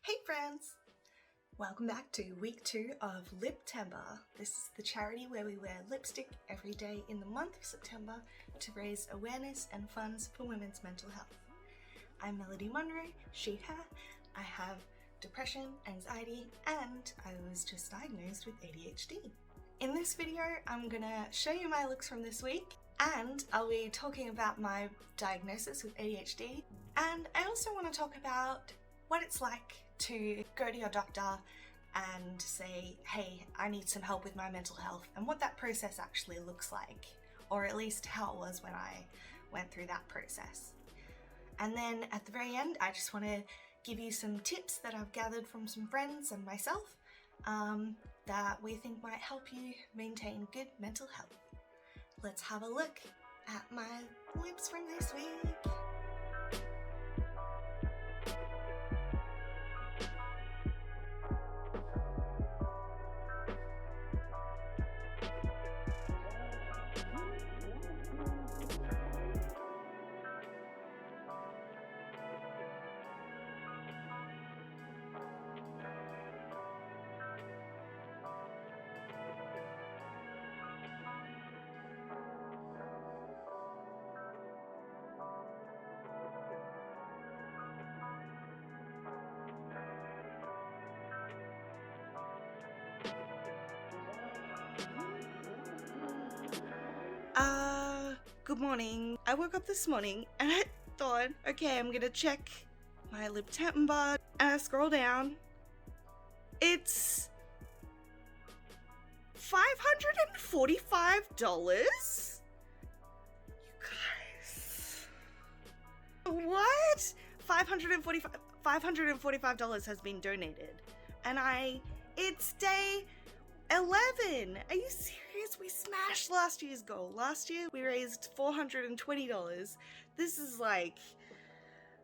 Hey friends! Welcome back to week 2 of Liptember. This is the charity where we wear lipstick every day in the month of September to raise awareness and funds for women's mental health. I'm Melody Monroe, she, her. I have depression, anxiety, and I was just diagnosed with ADHD. In this video, I'm gonna show you my looks from this week, and I'll be talking about my diagnosis with ADHD, and I also want to talk about what it's like to go to your doctor and say, hey, I need some help with my mental health, and what that process actually looks like, or at least how it was when I went through that process. And then at the very end, I just want to give you some tips that I've gathered from some friends and myself that we think might help you maintain good mental health. Let's have a look at my lips from this week. Good morning. I woke up this morning and I thought, okay, I'm gonna check my Liptember, and I scroll down. It's $545? You guys. What? $545 has been donated. And it's day 11. Are you serious? We smashed last year's goal. Last year we raised $420. This is like,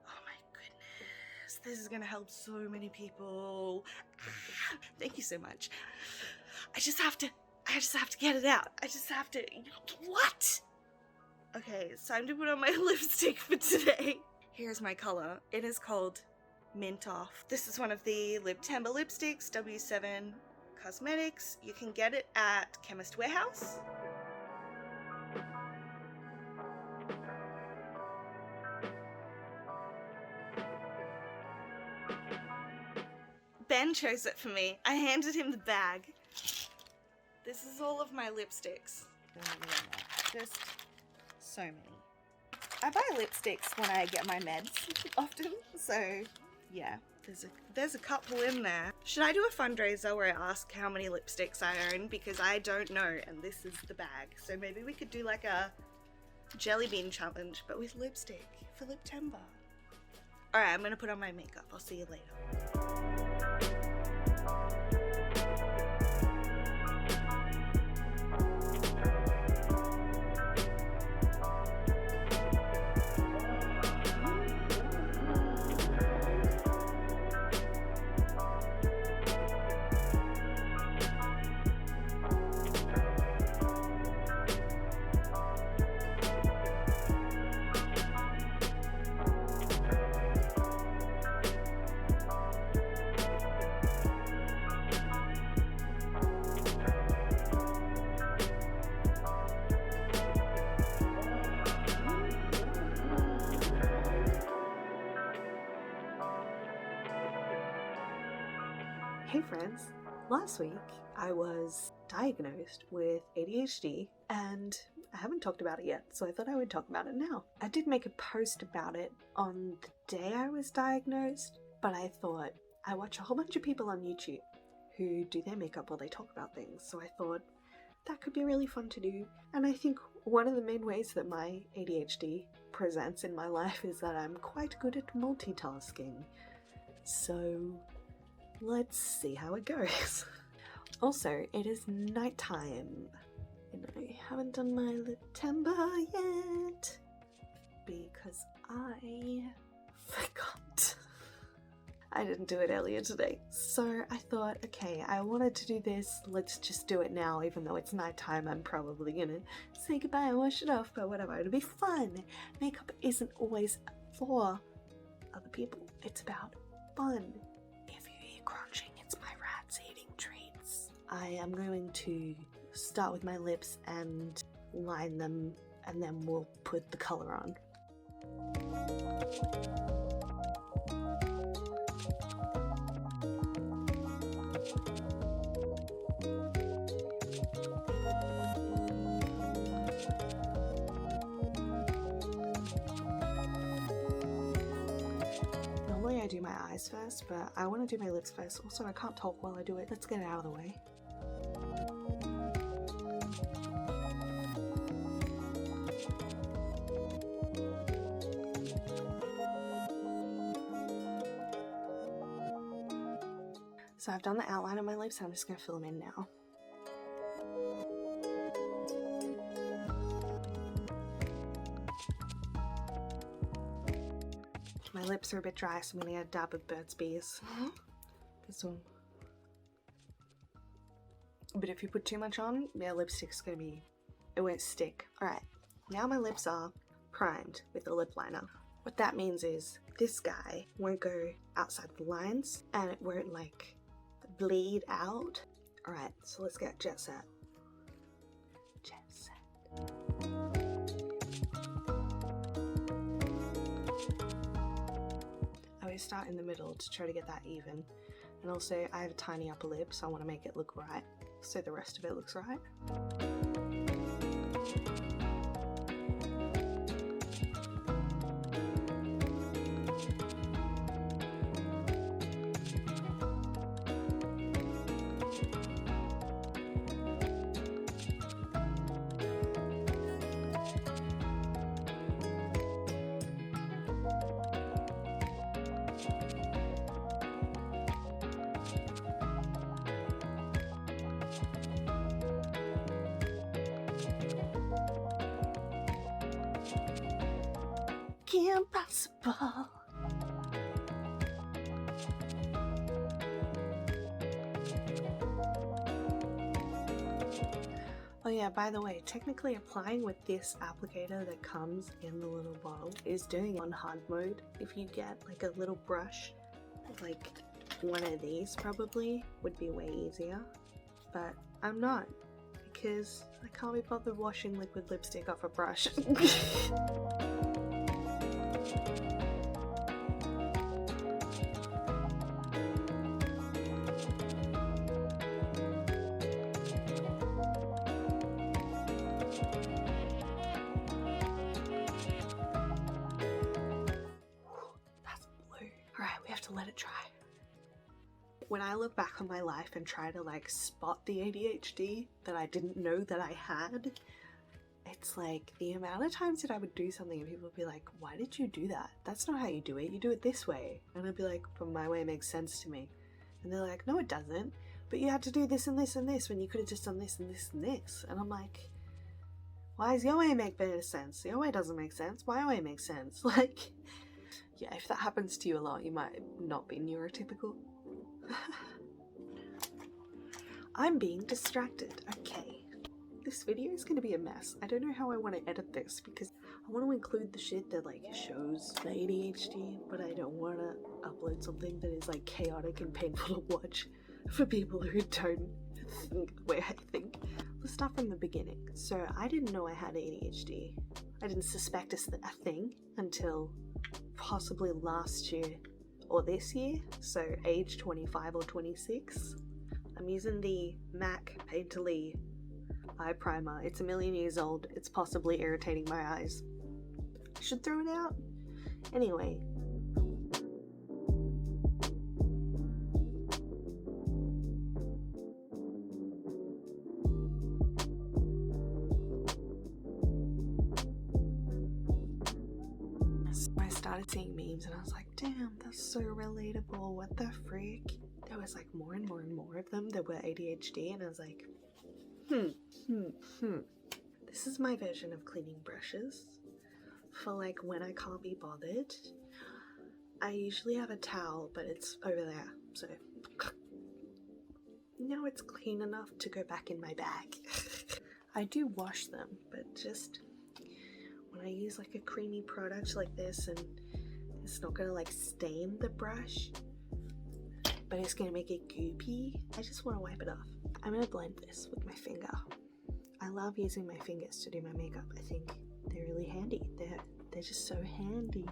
oh my goodness, this is gonna help so many people. Thank you so much. I just have to get it out. What? Okay, it's time to put on my lipstick for today. Here's my color. It is called Mint Off. This is one of the Liptember lipsticks, W7 Cosmetics. You can get it at Chemist Warehouse. Ben chose it for me. I handed him the bag. This is all of my lipsticks. Just so many. I buy lipsticks when I get my meds often, so yeah. There's a couple in there. Should I do a fundraiser where I ask how many lipsticks I own? Because I don't know, and this is the bag. So maybe we could do like a jelly bean challenge, but with lipstick for Liptember. Alright, I'm gonna put on my makeup. I'll see you later. Hey friends, last week I was diagnosed with ADHD and I haven't talked about it yet, so I thought I would talk about it now. I did make a post about it on the day I was diagnosed, but I thought I watch a whole bunch of people on YouTube who do their makeup while they talk about things, so I thought that could be really fun to do. And I think one of the main ways that my ADHD presents in my life is that I'm quite good at multitasking. So let's see how it goes. Also, it is nighttime, and I haven't done my Liptember yet because I forgot. I didn't do it earlier today. So I thought, okay, I wanted to do this, let's just do it now, even though it's nighttime. I'm probably gonna say goodbye and wash it off, but whatever, it'll be fun. Makeup isn't always for other people, it's about fun. If I am going to start with my lips and line them, and then we'll put the colour on. Normally I do my eyes first, but I want to do my lips first. Also, I can't talk while I do it. Let's get it out of the way. So I've done the outline of my lips, and I'm just going to fill them in now. My lips are a bit dry, so I'm going to add a dab of Burt's Bees. This one. But if you put too much on, yeah, lipstick's going to be, it won't stick. Alright, now my lips are primed with a lip liner. What that means is this guy won't go outside the lines, and it won't like bleed out. Alright, so let's get jet set. Jet set. I always start in the middle to try to get that even. And also I have a tiny upper lip, so I want to make it look right, so the rest of it looks right. Impossible. Oh yeah, by the way, technically applying with this applicator that comes in the little bottle is doing on hard mode. If you get like a little brush, like one of these probably would be way easier, but I'm not, because I can't be bothered washing liquid lipstick off a brush. To let it dry. When I look back on my life and try to like spot the ADHD that I didn't know that I had, it's like the amount of times that I would do something and people would be like, why did you do that? That's not how you do it. You do it this way. And I'd be like, but my way makes sense to me. And they're like, no it doesn't. But you had to do this and this and this when you could have just done this and this and this. And I'm like, why does your way make better sense? Your way doesn't make sense. My way makes sense. Like, yeah, if that happens to you a lot, you might not be neurotypical. I'm being distracted. Okay. This video is going to be a mess. I don't know how I want to edit this, because I want to include the shit that like shows the ADHD, but I don't want to upload something that is like chaotic and painful to watch for people who don't think the way I think. Let's start from the beginning. So I didn't know I had ADHD. I didn't suspect a thing until possibly last year or this year, so age 25 or 26. I'm using the MAC Painterly eye primer. It's a million years old. It's possibly irritating my eyes. I should throw it out. Anyway. I started seeing memes and I was like, damn, that's so relatable. What the frick? There was like more and more and more of them that were ADHD, and I was like, This is my version of cleaning brushes. For like when I can't be bothered, I usually have a towel, but it's over there, so now it's clean enough to go back in my bag. I do wash them, but just when I use like a creamy product like this, and it's not gonna like stain the brush, but it's gonna make it goopy, I just want to wipe it off. I'm going to blend this with my finger. I love using my fingers to do my makeup. I think they're really handy. They're just so handy.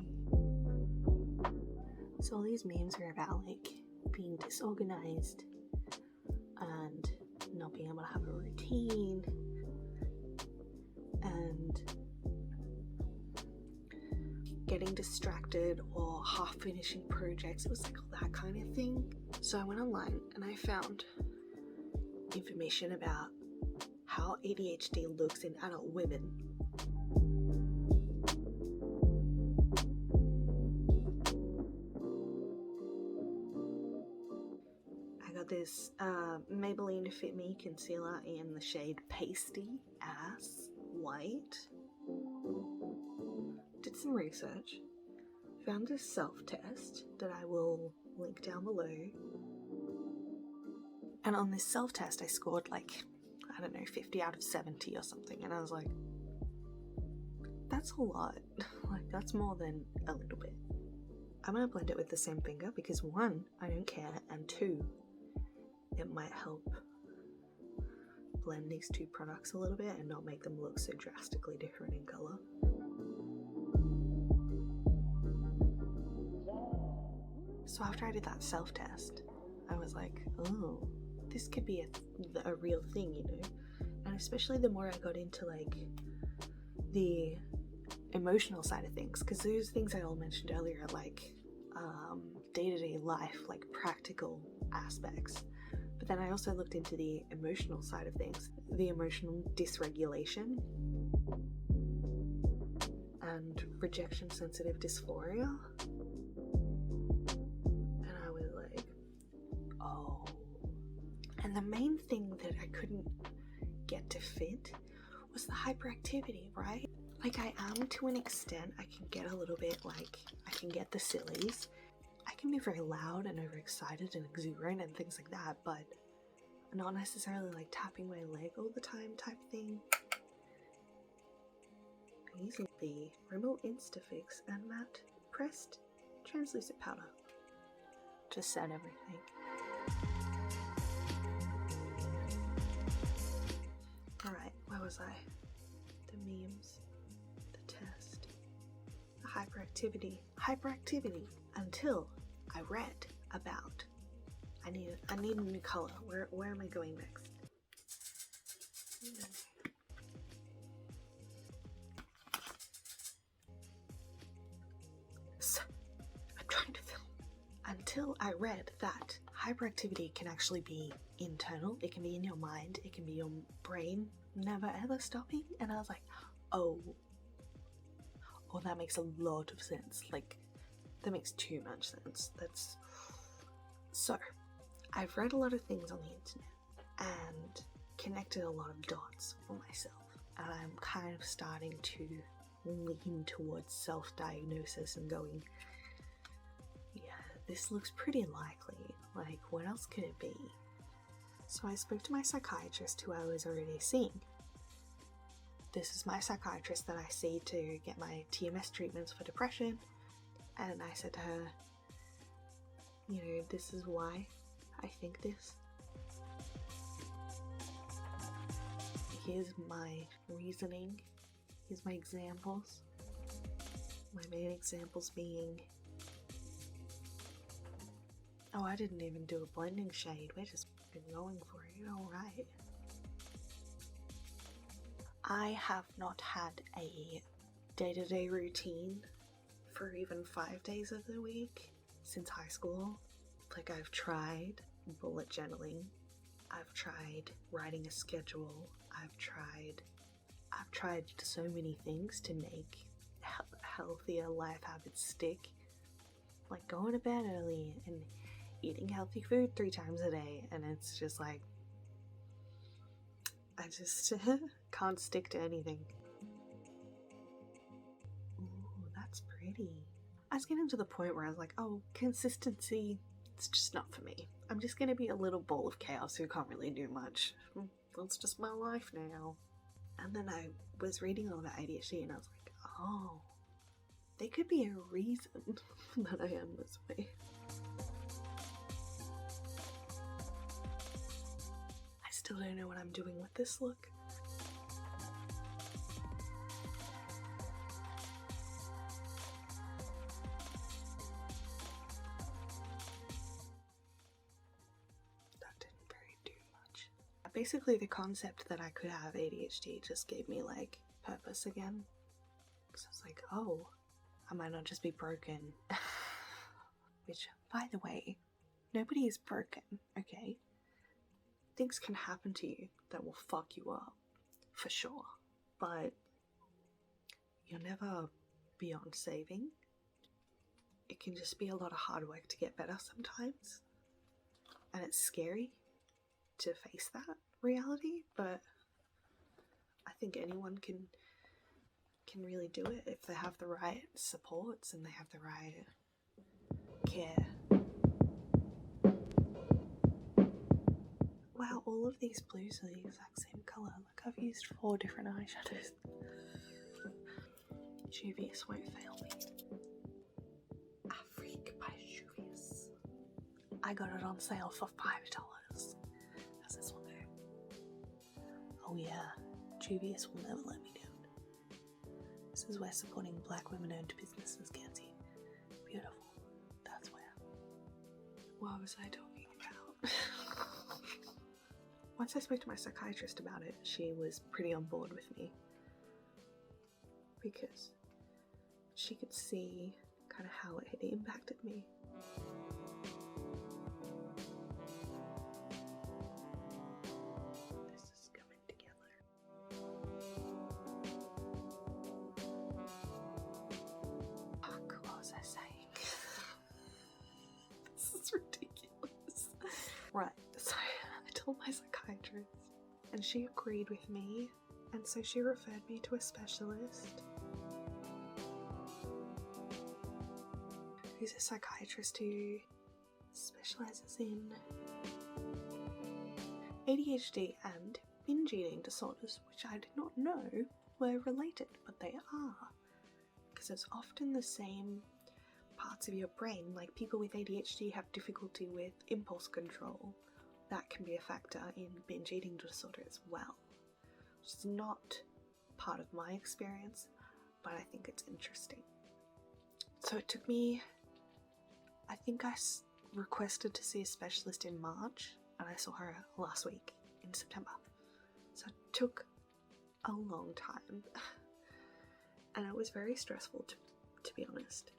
So all these memes are about like being disorganized and not being able to have a routine and getting distracted or half finishing projects. It was like all that kind of thing. So I went online and I found information about how ADHD looks in adult women. I got this Maybelline Fit Me Concealer in the shade Pasty Ass White. Did some research, found a self-test that I will link down below. And on this self-test I scored like, I don't know, 50 out of 70 or something. And I was like, that's a lot. Like, that's more than a little bit. I'm going to blend it with the same finger because 1, I don't care, and 2, it might help blend these two products a little bit and not make them look so drastically different in colour. So after I did that self-test, I was like, oh, this could be a real thing, you know? And especially the more I got into like the emotional side of things, because those things I all mentioned earlier are like day-to-day life, like practical aspects. But then I also looked into the emotional side of things, the emotional dysregulation and rejection sensitive dysphoria. And I was like, oh. And the main thing that I couldn't get to fit was the hyperactivity, right? Like I am to an extent. I can get a little bit like, I can get the sillies. I can be very loud and overexcited and exuberant and things like that, but not necessarily like tapping my leg all the time type thing. I'm using the Rimmel Instafix and Matte Pressed Translucent Powder to set everything. Alright, where was I? The memes, the test, the hyperactivity, until I read about I need a new color. Where am I going next? So, I'm trying to film. Until I read that hyperactivity can actually be internal. It can be in your mind. It can be your brain never ever stopping. And I was like, oh, that makes a lot of sense. Like, that makes too much sense. So, I've read a lot of things on the internet and connected a lot of dots for myself. And I'm kind of starting to lean towards self-diagnosis and going, yeah, this looks pretty likely. Like, what else could it be? So I spoke to my psychiatrist who I was already seeing. This is my psychiatrist that I see to get my TMS treatments for depression. And I said to her, you know, this is why I think this. Here's my reasoning. Here's my examples. My main examples being, oh, I didn't even do a blending shade. We're just going for it. Alright. I have not had a day-to-day routine for even 5 days of the week since high school. Like, I've tried bullet journaling, I've tried writing a schedule, I've tried so many things to make healthier life habits stick, like going to bed early and eating healthy food 3 times a day, and it's just like, I just can't stick to anything. Ooh, that's pretty. I was getting to the point where I was like, oh, consistency, it's just not for me. I'm just gonna be a little ball of chaos who can't really do much. That's just my life now. And then I was reading all about ADHD and I was like, oh, there could be a reason that I am this way. I still don't know what I'm doing with this look. That didn't very do much. Basically, the concept that I could have ADHD just gave me like purpose again. Because I was like, oh, I might not just be broken. Which, by the way, nobody is broken, okay? Things can happen to you that will fuck you up, for sure. But you're never beyond saving. It can just be a lot of hard work to get better sometimes. And it's scary to face that reality, but I think anyone can really do it if they have the right supports and they have the right care. Wow, all of these blues are the exact same colour. Like, I've used 4 different eyeshadows. Juvia's won't fail me. Afrique by Juvia's. I got it on sale for $5. How's this one go? Oh yeah, Juvia's will never let me down. This is where supporting black women-owned businesses gets you. Beautiful. That's where. What was I talking about? Once I spoke to my psychiatrist about it, she was pretty on board with me. Because she could see kind of how it had impacted me. This is coming together. Fuck, what was I saying? This is ridiculous. Right, so I told my psychiatrist and she agreed with me, and so she referred me to a specialist who's a psychiatrist who specialises in ADHD and binge eating disorders, which I did not know were related, but they are, because it's often the same parts of your brain. Like, people with ADHD have difficulty with impulse control. That can be a factor in binge eating disorder as well, which is not part of my experience, but I think it's interesting. So it took me, I think I requested to see a specialist in March, and I saw her last week in September. So it took a long time, and it was very stressful to be honest.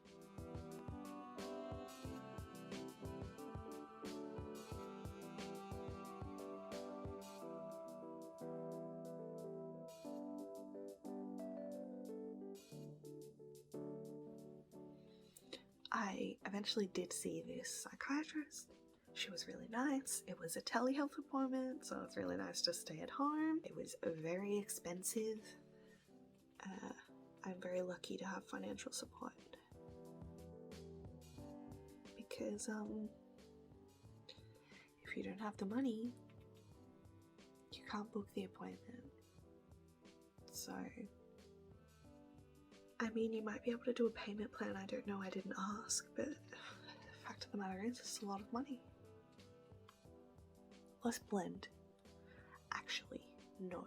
I eventually did see this psychiatrist. She was really nice. It was a telehealth appointment, so it's really nice to stay at home. It was very expensive. I'm very lucky to have financial support. Because, if you don't have the money, you can't book the appointment. So, I mean, you might be able to do a payment plan, I don't know, I didn't ask, but the fact of the matter is, it's a lot of money. Let's blend. Actually, no.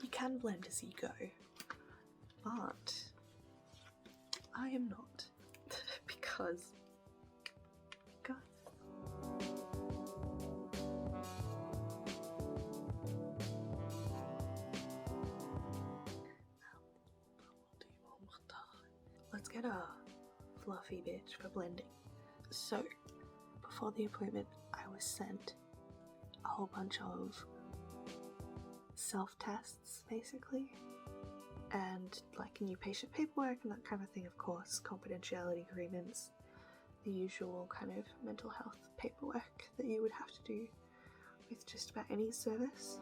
You can blend as you go, but I am not, because let's get a fluffy bitch for blending. So, before the appointment, I was sent a whole bunch of self-tests, basically, and like new patient paperwork and that kind of thing, of course, confidentiality agreements, the usual kind of mental health paperwork that you would have to do with just about any service.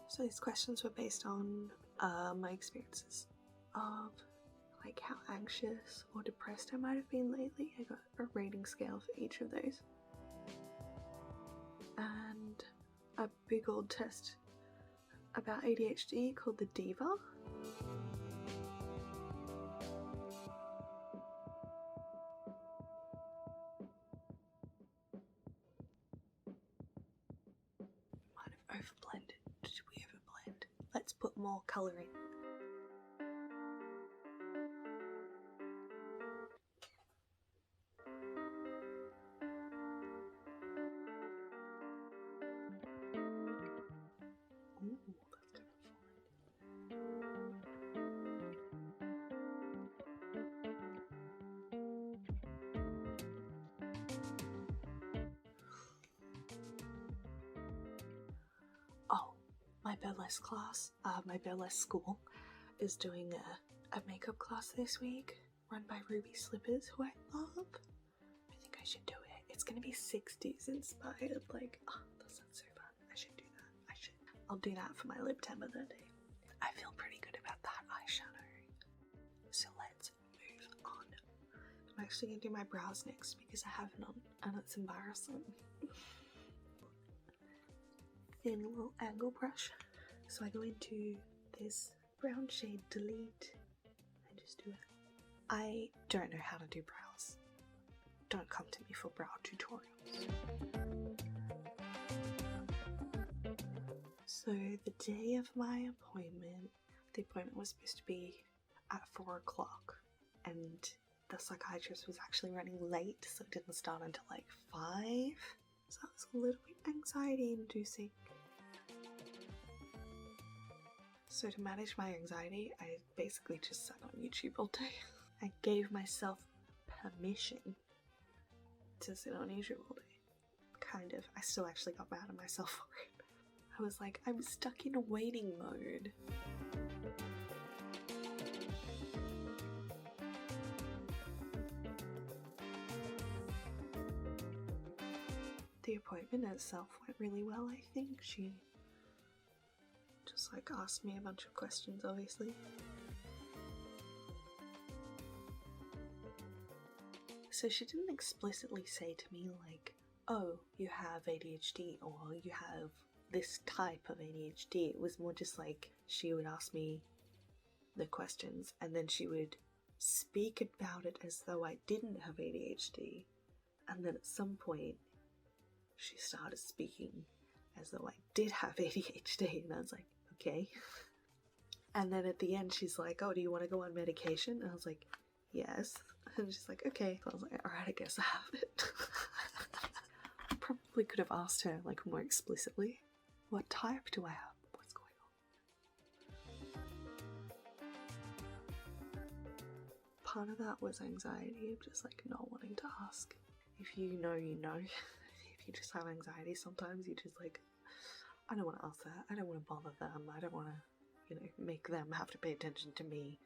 So these questions were based on my experiences of like how anxious or depressed I might have been lately. I got a rating scale for each of those. and a big old test about ADHD called the Diva. Might have overblended. Did we overblend? Let's put more colour in. Ooh, that's kind of fun. Oh, my burlesque class, my burlesque school is doing a makeup class this week run by Ruby Slippers, who I love. I think I should do it. It's gonna be 60s inspired, like, oh, that sounds so fun. I should do that. I'll do that for my Liptember that day. I feel pretty good about that eyeshadow. So let's move on. I'm actually gonna do my brows next because I haven't on and it's embarrassing. Thin little angle brush. So I go into this brown shade Delete and just do it. I don't know how to do brows. Don't come to me for brow tutorials. So the day of my appointment, the appointment was supposed to be at 4 o'clock and the psychiatrist was actually running late, so it didn't start until like 5. So that was a little bit anxiety inducing. So to manage my anxiety, I basically just sat on YouTube all day. I gave myself permission to sit on YouTube all day. Kind of. I still actually got mad at myself for it. I was like, I'm stuck in a waiting mode. The appointment itself went really well, I think. She just like asked me a bunch of questions, obviously. So she didn't explicitly say to me like, oh, you have ADHD or you have this type of ADHD. It was more just like she would ask me the questions and then she would speak about it as though I didn't have ADHD, and then at some point she started speaking as though I did have ADHD, and I was like, okay. And then at the end she's like, oh, do you want to go on medication? And I was like, yes. And she's like, okay. So I was like, alright, I guess I have it. I probably could have asked her like more explicitly, what type do I have? What's going on? Part of that was anxiety of just like not wanting to ask. If you know, you know. If you just have anxiety, sometimes you just like, I don't want to ask that. I don't want to bother them. I don't want to, you know, make them have to pay attention to me.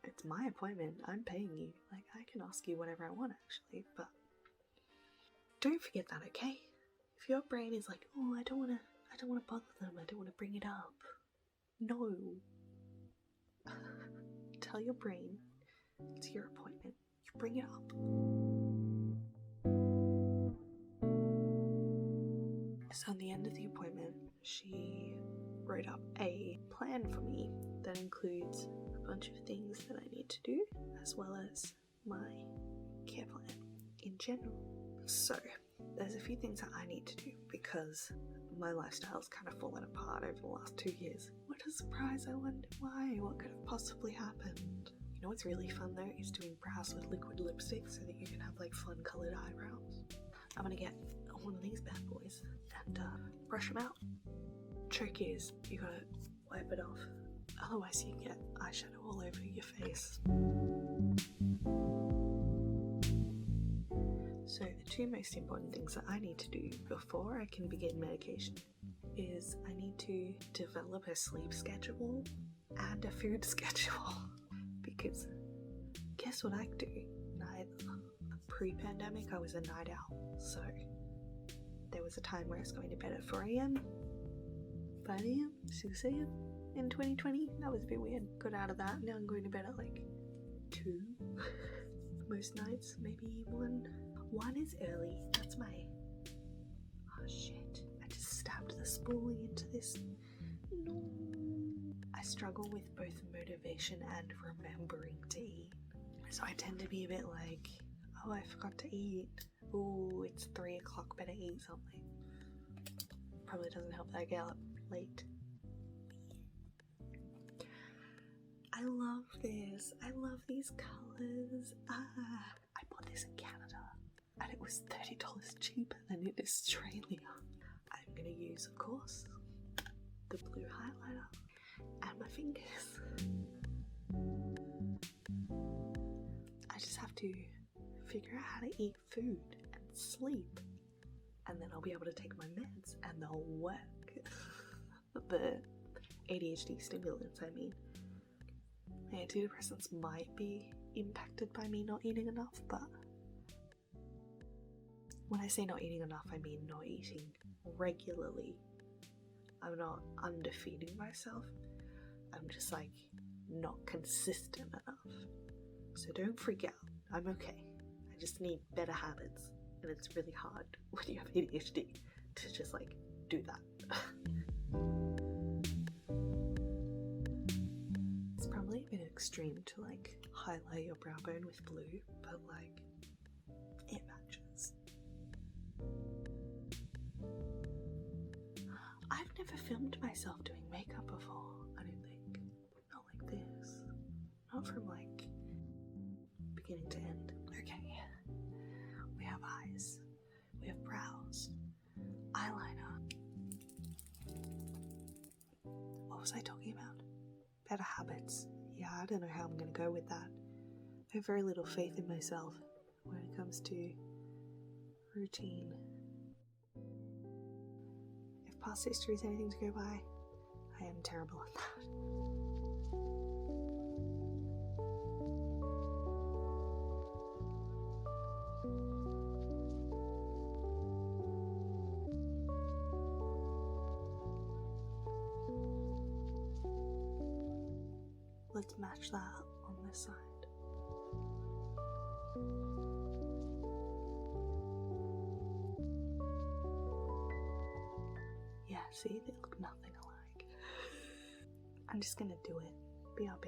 It's my appointment. I'm paying you. Like, I can ask you whatever I want, actually, but don't forget that, okay? If your brain is like, oh, I don't want to bother them. I don't want to bring it up. No. Tell your brain it's your appointment. You bring it up. So at the end of the appointment, she wrote up a plan for me that includes a bunch of things that I need to do, as well as my care plan in general. So there's a few things that I need to do because my lifestyle's kind of fallen apart over the last 2 years. What a surprise, I wonder why. What could have possibly happened? You know what's really fun though is doing brows with liquid lipstick so that you can have like fun coloured eyebrows. I'm gonna get one of these bad boys and brush them out. Trick is you gotta wipe it off, otherwise you get eyeshadow all over your face. So the two most important things that I need to do before I can begin medication is I need to develop a sleep schedule and a food schedule, because guess what I do? Pre-pandemic I was a night owl, so there was a time where I was going to bed at 4 a.m, 5 a.m, 6 a.m. in 2020. That was a bit weird. Got out of that. Now I'm going to bed at like 2 most nights, maybe 1. 1 is early. That's my shit. I just stabbed the spoolie into this. No. I struggle with both motivation and remembering to eat. So I tend to be a bit like, oh, I forgot to eat. Oh, it's 3 o'clock, better eat something. Probably doesn't help that I get up late. I love this. I love these colours. I bought this in Canada and it was $30 cheaper than in Australia. I'm going to use, of course, the blue highlighter and my fingers. I just have to figure out how to eat food and sleep, and then I'll be able to take my meds and they'll work. The ADHD stimulants, I mean. Antidepressants might be impacted by me not eating enough, but when I say not eating enough, I mean not eating regularly. I'm not underfeeding myself. I'm just like not consistent enough. So don't freak out. I'm okay. I just need better habits. And it's really hard when you have ADHD to just like do that. It's probably a bit extreme to like highlight your brow bone with blue, but like it matches. I've never filmed myself doing makeup before, I don't think. Not like this. Not from like beginning to end. Okay. We have eyes. We have brows. Eyeliner. What was I talking about? Better habits. Yeah, I don't know how I'm going to go with that. I have very little faith in myself when it comes to routine. If past history is anything to go by, I am terrible at that. Let's match that on this side. Yeah, see, they look nothing alike. I'm just gonna do it. BRB.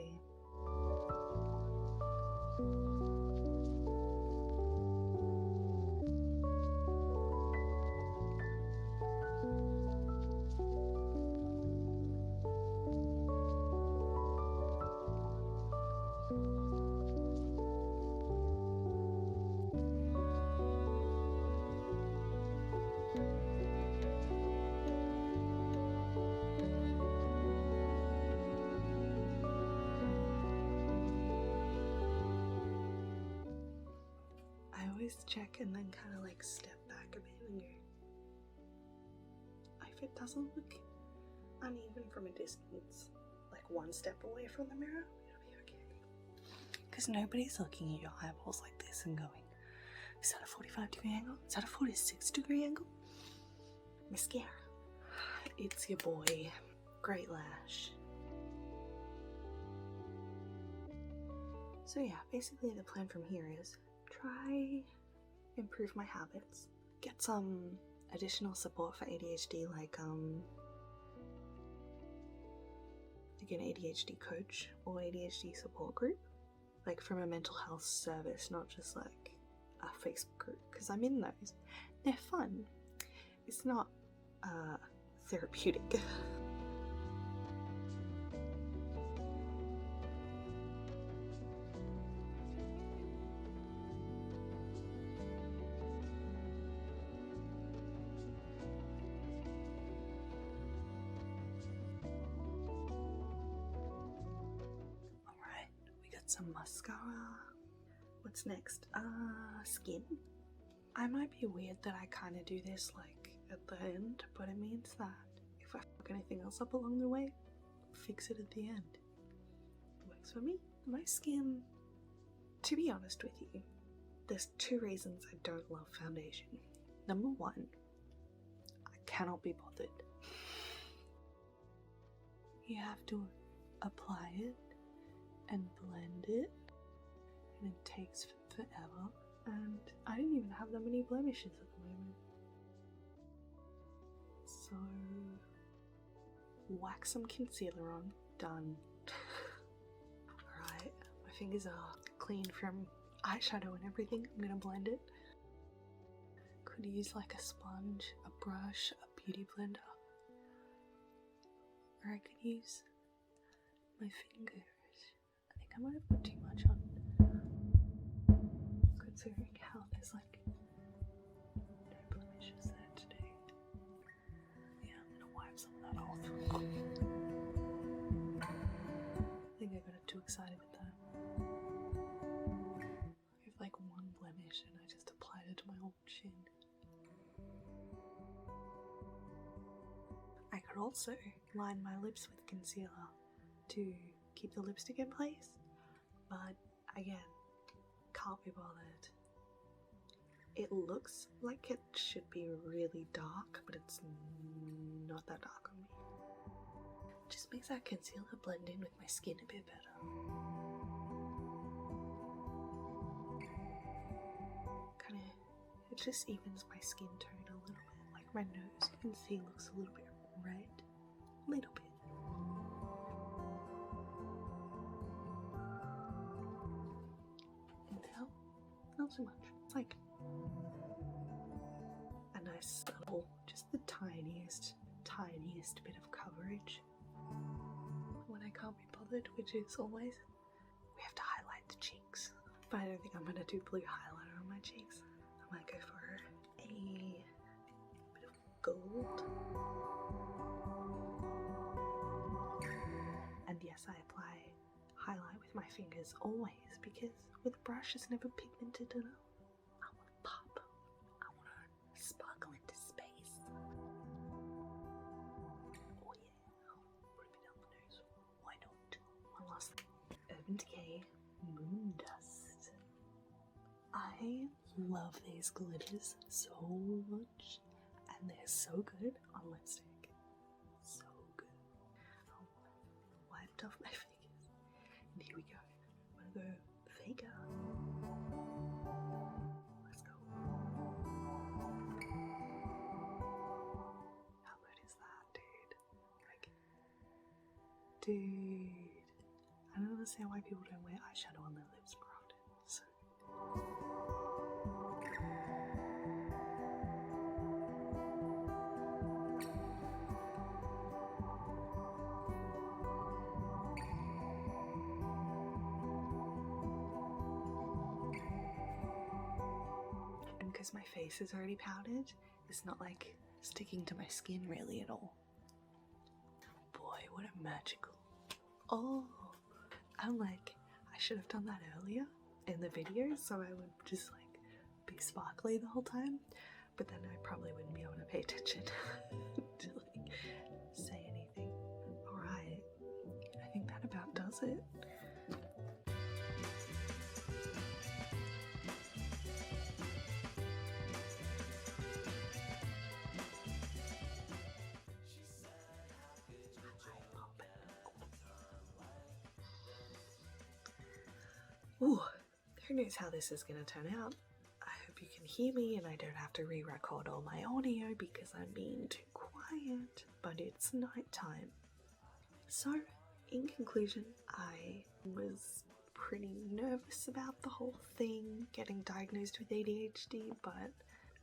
I always check and then kind of like step back a bit and go, if it doesn't look uneven from a distance, like one step away from the mirror, it'll be okay. Because nobody's looking at your eyeballs like this and going, is that a 45-degree angle? Is that a 46-degree angle? Mascara. It's your boy, Great Lash. So yeah, basically the plan from here is try improve my habits, get some additional support for ADHD, like an ADHD coach or ADHD support group, like from a mental health service, not just like a Facebook group, because I'm in those. They're fun. It's not therapeutic. Some mascara. What's next? Skin. I might be weird that I kind of do this like at the end, but it means that if I fuck anything else up along the way, fix it at the end. It works for me. My skin, to be honest with you, there's 2 reasons I don't love foundation. Number 1, I cannot be bothered. You have to apply it and blend it, and it takes forever, and I don't even have that many blemishes at the moment. So, whack some concealer on. Done. Alright, my fingers are clean from eyeshadow and everything. I'm gonna blend it. Could use like a sponge, a brush, a beauty blender. Or I could use my fingers. I think I might have put too much on. Considering how there's like no blemishes there today. Yeah, I'm gonna wipe some of that off. I think I got too excited with that. I have like one blemish and I just applied it to my whole chin. I could also line my lips with concealer to keep the lipstick in place, but again, can't be bothered. It looks like it should be really dark, but it's not that dark on me. Just makes that concealer blend in with my skin a bit better. It just evens my skin tone a little bit. Like my nose, you can see, looks a little bit red. A little bit. And now, not so much. It's like a nice subtle, just the tiniest bit of coverage. When I can't be bothered, which is always, we have to highlight the cheeks. But I don't think I'm gonna do blue highlighter on my cheeks. I might go for a bit of gold. And yes, I apply highlight with my fingers always, because with a brush it's never pigmented enough. I want to pop. I want to sparkle into space. Oh yeah, put a bit on the nose. Why not? One last thing. Urban Decay Moon Dust. I love these glitters so much, and they're so good on lipstick. So good. Oh, wiped off my fingers, and here we go. I'm gonna go Vega. Let's go. How good is that, dude? Like, dude. I don't understand why people don't wear eyeshadow on their lips more often. So and because my face is already powdered, it's not like sticking to my skin really at all. Boy, what a magical. Oh, I'm like, I should have done that earlier in the video so I would just like be sparkly the whole time, but then I probably wouldn't be able to pay attention to like say anything. Alright, I think that about does it. Ooh, who knows how this is going to turn out. I hope you can hear me and I don't have to re-record all my audio because I'm being too quiet, but it's nighttime. So, in conclusion, I was pretty nervous about the whole thing, getting diagnosed with ADHD, but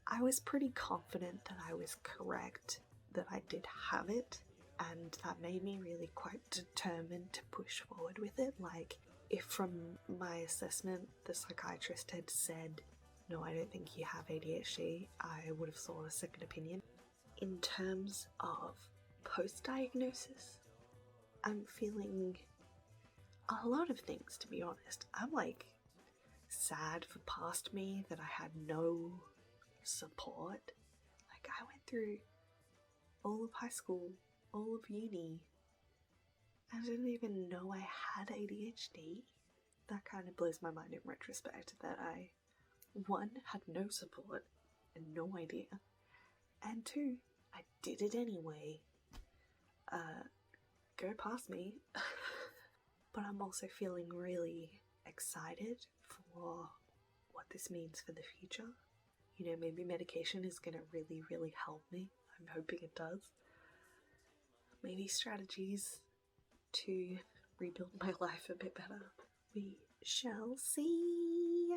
I was pretty confident that I was correct, that I did have it, and that made me really quite determined to push forward with it. Like, if from my assessment the psychiatrist had said, no, I don't think you have ADHD, I would have sought a second opinion. In terms of post-diagnosis, I'm feeling a lot of things, to be honest. I'm like sad for past me that I had no support. Like, I went through all of high school, all of uni, I didn't even know I had ADHD. That kind of blows my mind in retrospect, that I, one, had no support and no idea, and two, I did it anyway. Go past me. But I'm also feeling really excited for what this means for the future. You know, maybe medication is going to really, really help me. I'm hoping it does. Maybe strategies to rebuild my life a bit better. We shall see.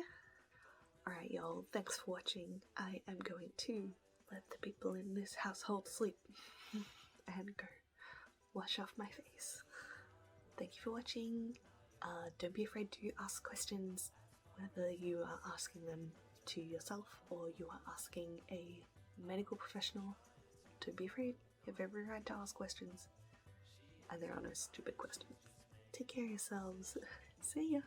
Alright y'all, thanks for watching. I am going to let the people in this household sleep and go wash off my face. Thank you for watching. Don't be afraid to ask questions, whether you are asking them to yourself or you are asking a medical professional. Don't be afraid. You have every right to ask questions, and there are no stupid questions. Take care of yourselves. See ya.